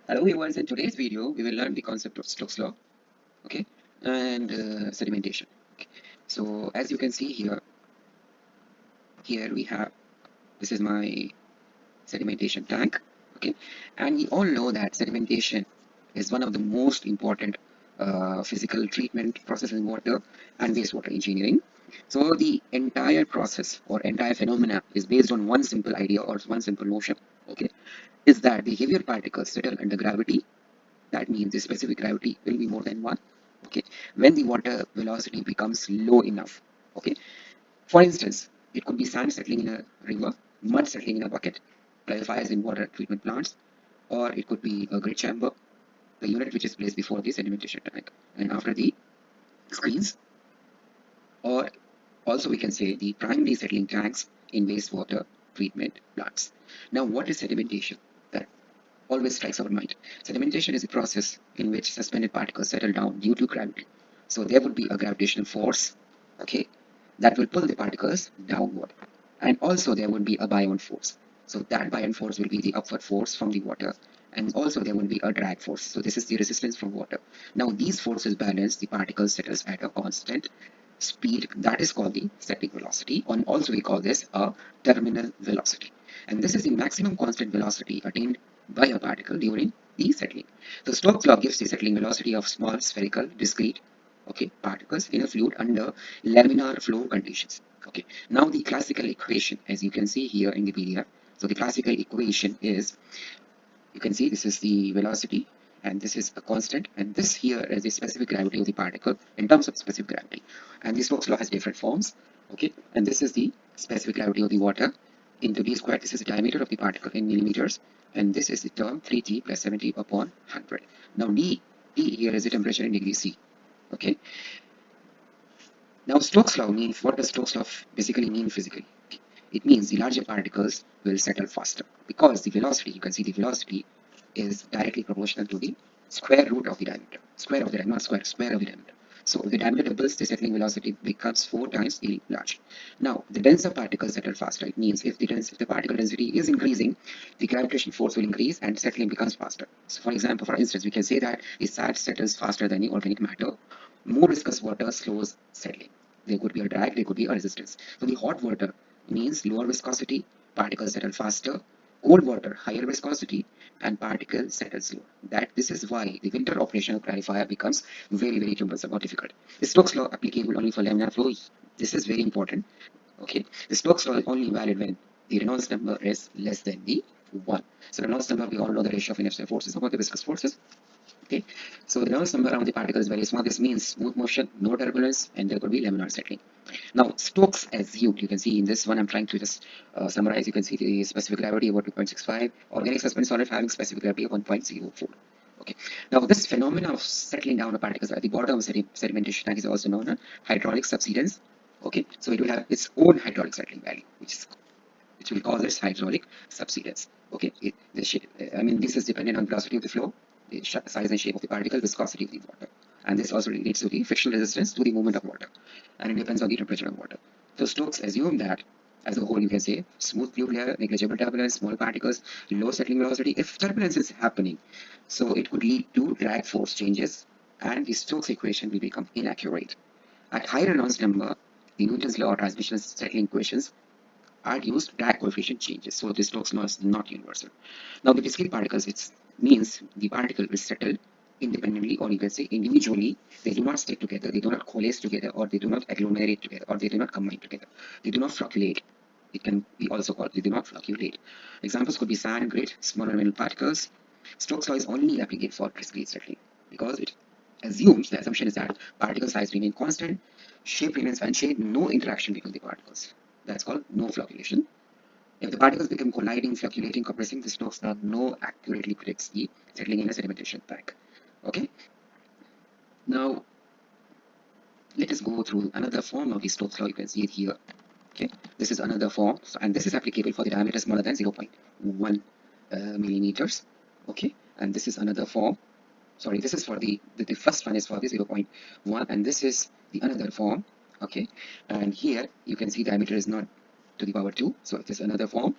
Hello viewers, in today's video we will learn the concept of Stokes Law, okay, and sedimentation. Okay. So as you can see here we have, this is my sedimentation tank, okay, and we all know that sedimentation is one of the most important physical treatment process in water and wastewater engineering. So the entire process or entire phenomena is based on one simple idea or one simple notion, okay, is that the heavier particles settle under gravity. That means the specific gravity will be more than one, okay, when the water velocity becomes low enough, okay. For instance, it could be sand settling in a river, mud settling in a bucket, clarifiers in water treatment plants, or it could be a grid chamber, the unit which is placed before the sedimentation tank and after the screens, or also we can say the primary settling tanks in wastewater treatment plants. Now, what is sedimentation? That always strikes our mind. Sedimentation is a process in which suspended particles settle down due to gravity. So there would be a gravitational force, okay, that will pull the particles downward. And also there would be a buoyant force. So that buoyant force will be the upward force from the water. And also there will be a drag force. So this is the resistance from water. Now these forces balance the particle settles at a constant speed that is called the settling velocity, and also we call this a terminal velocity. And this is the maximum constant velocity attained by a particle during the settling. The Stokes law gives the settling velocity of small spherical discrete, okay, particles in a fluid under laminar flow conditions. Okay, now the classical equation, as you can see here in the PDF, so the classical equation is, you can see this is the velocity and this is a constant, and this here is the specific gravity of the particle in terms of specific gravity. And the Stokes law has different forms, okay, and this is the specific gravity of the water into d squared. This is the diameter of the particle in millimeters, and this is the term 3t plus 70 upon 100. Now d here is the temperature in degrees C, okay. Now Stokes law means, what does Stokes law basically mean physically? It means the larger particles will settle faster because the velocity, you can see the velocity is directly proportional to the square root of the diameter. Square of the diameter, not square, square of the diameter. So if the diameter doubles, the settling velocity becomes 4 times large. Now, the denser particles settle faster. It means if the particle density is increasing, the gravitational force will increase and settling becomes faster. So for example, for instance, we can say that the sand settles faster than the organic matter. More viscous water slows settling. There could be a drag, there could be a resistance. So the hot water means lower viscosity, particles settle faster. Cold water, higher viscosity, and particles settle slower. This is why the winter operational clarifier becomes very cumbersome or difficult. The Stokes law applicable only for laminar flow. This is very important. Okay, the Stokes law is only valid when the Reynolds number is less than the 1. So Reynolds number, we all know the ratio of inertial forces over the viscous forces. Okay, so the Reynolds number around the particle is very small. This means smooth motion, no turbulence, and there could be laminar settling. Now, Stokes assumed, you can see in this one, I'm trying to just summarize. You can see the specific gravity about 2.65, organic suspended solid having specific gravity of 1.04. Okay, now this phenomenon of settling down of particles at the bottom of sedimentation tank is also known as hydraulic subsidence. Okay, so it will have its own hydraulic settling value, which we call this hydraulic subsidence. Okay, this is dependent on velocity of the flow, the size and shape of the particle, viscosity of the water, and this also leads to the frictional resistance to the movement of water, and it depends on the temperature of water. So Stokes assume that as a whole, you can say smooth fluid layer, negligible turbulence, small particles, low settling velocity. If turbulence is happening, so it could lead to drag force changes, and the Stokes equation will become inaccurate. At higher Reynolds number, the Newton's law or transmission settling equations are used, drag coefficient changes. So this Stokes law is not universal. Now the discrete particles, it means the particle is settled independently, or you can say individually. They do not stick together, they do not coalesce together, or they do not agglomerate together, or they do not combine together. They do not flocculate. It can be also called they do not flocculate. Examples could be sand, grit, smaller mineral particles. Stokes law is only applicable for discrete settling because it assumes, the assumption is that particle size remain constant, shape remains unchanged, no interaction between the particles. That's called no flocculation. If the particles become colliding, fluctuating, compressing, the Stokes law no accurately predicts the settling in a sedimentation tank. Okay. Now let us go through another form of the Stokes law. You can see it here. Okay. This is another form, and this is applicable for the diameter smaller than 0.1 millimeters. Okay. And this is another form. Sorry, this is for the first one is for the 0.1, and this is the another form. Okay. And here you can see diameter is not to the power 2, so it is another form.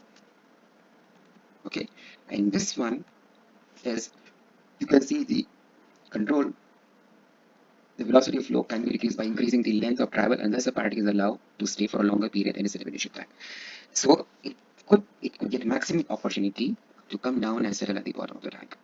Okay, and this one is You can see the velocity of flow can be decreased by increasing the length of travel, and thus the particle is allowed to stay for a longer period in a sedimentation tank. So it could get maximum opportunity to come down and settle at the bottom of the tank.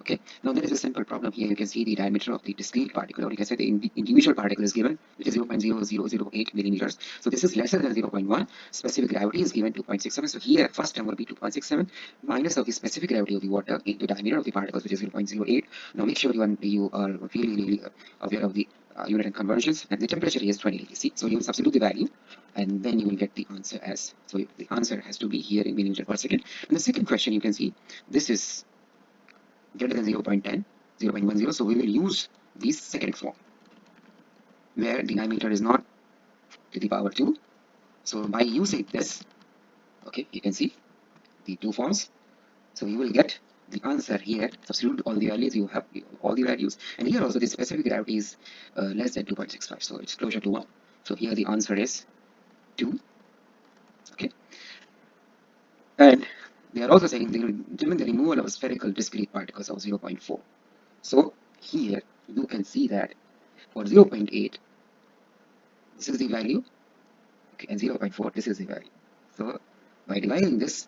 Okay, now there is a simple problem here. You can see the diameter of the discrete particle, or you can say the individual particle is given, which is 0.0008 millimeters. So this is lesser than 0.1. Specific gravity is given 2.67. So here, first term will be 2.67 minus of the specific gravity of the water into diameter of the particles, which is 0.08. Now make sure you are really aware of the unit and conversions. And the temperature is 20 degrees C. So you will substitute the value, and then you will get the answer as. So the answer has to be here in millimeter per second. And the second question, you can see this is greater than 0.10, 0.10. So we will use the second form where the diameter is not to the power 2. So by using this, okay, you can see the two forms. So you will get the answer here. Substitute all the values, you have all the values, and here also the specific gravity is less than 2.65, so it's closer to 1. So here the answer is 2. Okay, and they are also saying they will determine the removal of spherical discrete particles of 0.4. So here you can see that for 0.8, this is the value, okay, and 0.4, this is the value. So by dividing this,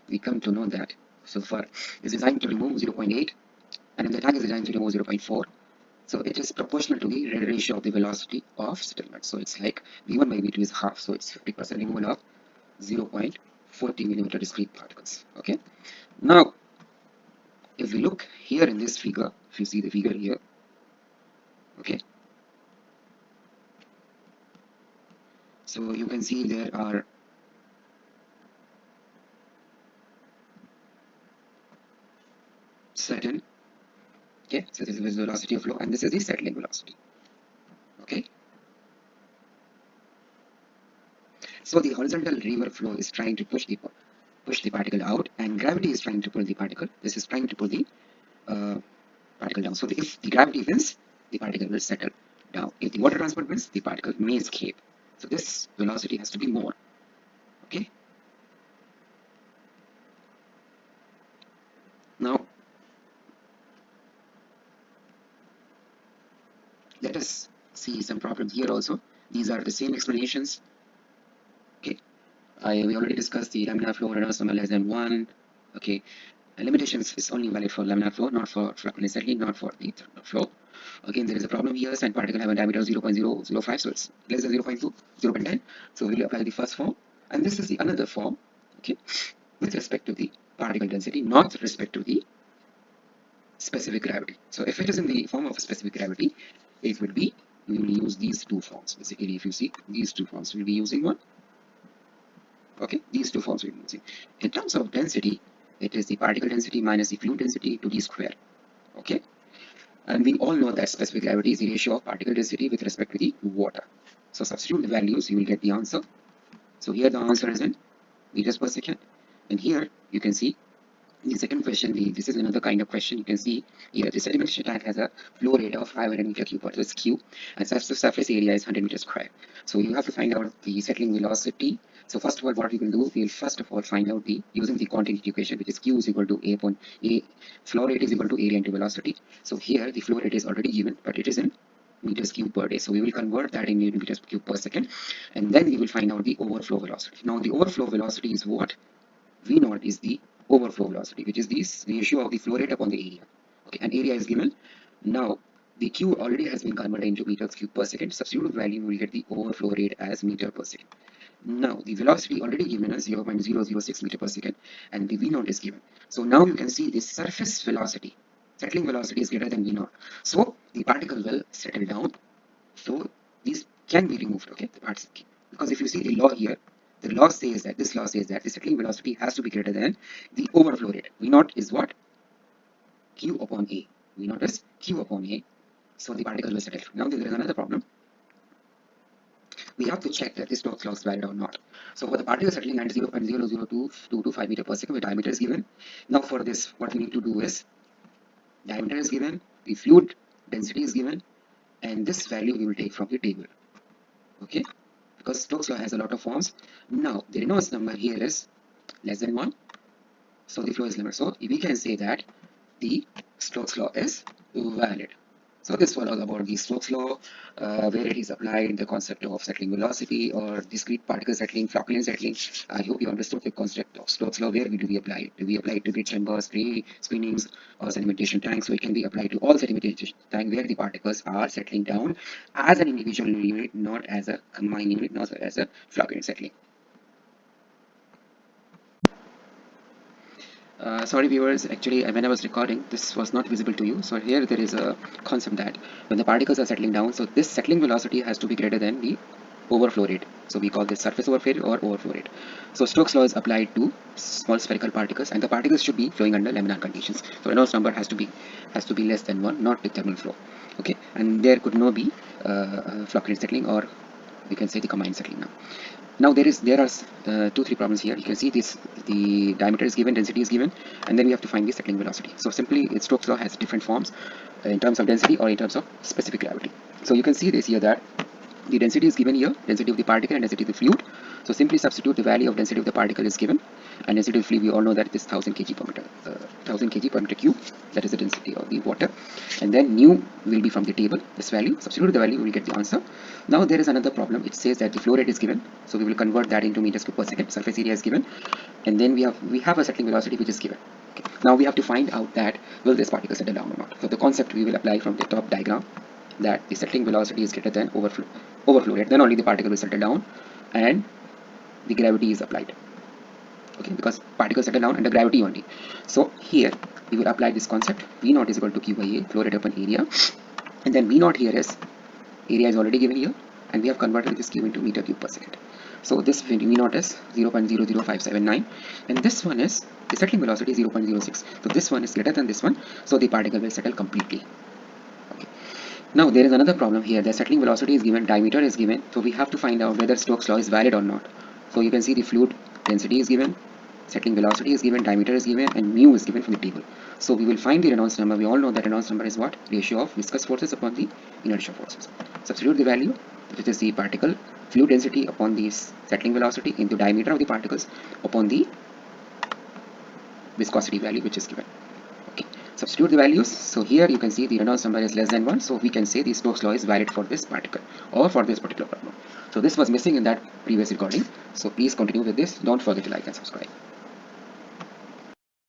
we come to know that so far is designed to remove 0.8, and if the tank is designed to remove 0.4, so it is proportional to the ratio of the velocity of settlement. So it's like v1 by v2 is half, so it's 50% removal of 0.40 millimeter discrete particles. Okay, now if we look here in this figure, if you see the figure here, okay, so you can see there are certain, okay, so this is the velocity of flow and this is the settling velocity. Okay, so the horizontal river flow is trying to push the particle out, and gravity is trying to pull the particle. This is trying to pull the particle down. So if the gravity wins, the particle will settle down. If the water transport wins, the particle may escape. So this velocity has to be more. Okay. Now let us see some problems here also. These are the same explanations. Okay. We already discussed the laminar flow, Reynolds number less than 1. Okay. And limitations is only valid for laminar flow, not for flocculent settling, not for the thermal flow. Again, there is a problem here. Sand particle have a diameter of 0.005, so it's less than 0.2, 0.10. So we will apply the first form, and this is the another form, okay, with respect to the particle density, not with respect to the specific gravity. So if it is in the form of a specific gravity, it would be, we will use these two forms. Basically, if you see these two forms, we'll be using one. Okay, these two forms we'll be using. In terms of density, it is the particle density minus the fluid density to d square. Okay, and we all know that specific gravity is the ratio of particle density with respect to the water. So substitute the values, you will get the answer. So here the answer is in meters per second, and here you can see the second question. This is another kind of question. You can see here the sedimentation tank has a flow rate of 500 meter cube per Q, and surface area is 100 meters square. So you have to find out the settling velocity. So first of all, what we will do, we will first of all find out using the continuity equation, which is Q is equal to A upon A, flow rate is equal to area into velocity. So here the flow rate is already given, but it is in meters cube per day. So we will convert that in meters cube per second, and then we will find out the overflow velocity. Now the overflow velocity is what? V naught is the overflow velocity, which is this ratio of the flow rate upon the area. Okay, and area is given. Now the Q already has been converted into meters cube per second. Substitute value, we will get the overflow rate as meter per second. Now the velocity already given as 0.006 meter per second, and the V naught is given. So now you can see the surface velocity, settling velocity is greater than V naught. So the particle will settle down. So these can be removed. Okay, the parts, because if you see the law here, the law says that this law says that the settling velocity has to be greater than the overflow rate. V naught is what? Q upon A. V naught is Q upon A. So the particle will settle. Now there is another problem. We have to check that this Stokes law is valid or not. So for the particle settling at 0.00225 meter per second, the diameter is given. Now for this, what we need to do is, diameter is given, the fluid density is given, and this value we will take from the table. Okay, because Stokes law has a lot of forms. Now the Reynolds number here is less than 1, so the flow is limited. So we can say that the Stokes law is valid. So this was all about the Stokes law, where it is applied, the concept of settling velocity or discrete particle settling, Flockhart settling. I hope you understood the concept of Stokes law. Where do we apply it? Do we apply it to grid chambers, screenings, or sedimentation tanks? So it can be applied to all sedimentation tank where the particles are settling down as an individual unit, not as a combined unit, not as a Flockhart settling. Sorry viewers, actually when I was recording this was not visible to you. So here there is a concept that when the particles are settling down, so this settling velocity has to be greater than the overflow rate. So we call this surface overflow rate or overflow rate. So Stokes law is applied to small spherical particles, and the particles should be flowing under laminar conditions. So Reynolds number has to be less than 1, not with thermal flow. Okay, and there could not be Flockhart settling, or we can say the combined settling now. Now there are 2-3 problems here. You can see this, the diameter is given, density is given, and then we have to find the settling velocity. So simply Stokes law has different forms in terms of density or in terms of specific gravity. So you can see this here that the density is given here, density of the particle and density of the fluid. So simply substitute the value of density of the particle is given, and density of the fluid we all know that it is 1000 kg per meter, 1000 kg per meter cube. That is the density of the water, and then nu will be from the table. This value, substitute the value, we will get the answer. Now there is another problem. It says that the flow rate is given, so we will convert that into meters cube per second. Surface area is given, and then we have a settling velocity which is given. Okay. Now we have to find out that will this particle settle down or not. So the concept we will apply from the top diagram, that the settling velocity is greater than overflow rate, then only the particle will settle down and the gravity is applied. Okay, because particles settle down under gravity only. So here we will apply this concept. V naught is equal to Q by A, flow rate upon area, and then V naught here is area is already given here, and we have converted this Q into meter cube per second. So this V naught is 0.00579, and this one is the settling velocity 0.06. So this one is greater than this one, so the particle will settle completely. Now there is another problem here. The settling velocity is given, diameter is given, so we have to find out whether Stokes law is valid or not. So you can see the fluid density is given, settling velocity is given, diameter is given, and mu is given from the table. So we will find the Reynolds number. We all know that Reynolds number is what? Ratio of viscous forces upon the inertial forces. Substitute the value, which is the particle fluid density upon the settling velocity, into diameter of the particles upon the viscosity value which is given. Substitute the values. So here you can see the Reynolds number is less than 1, so we can say the Stokes law is valid for this particle or for this particular problem. So this was missing in that previous recording, so please continue with this. Don't forget to like and subscribe.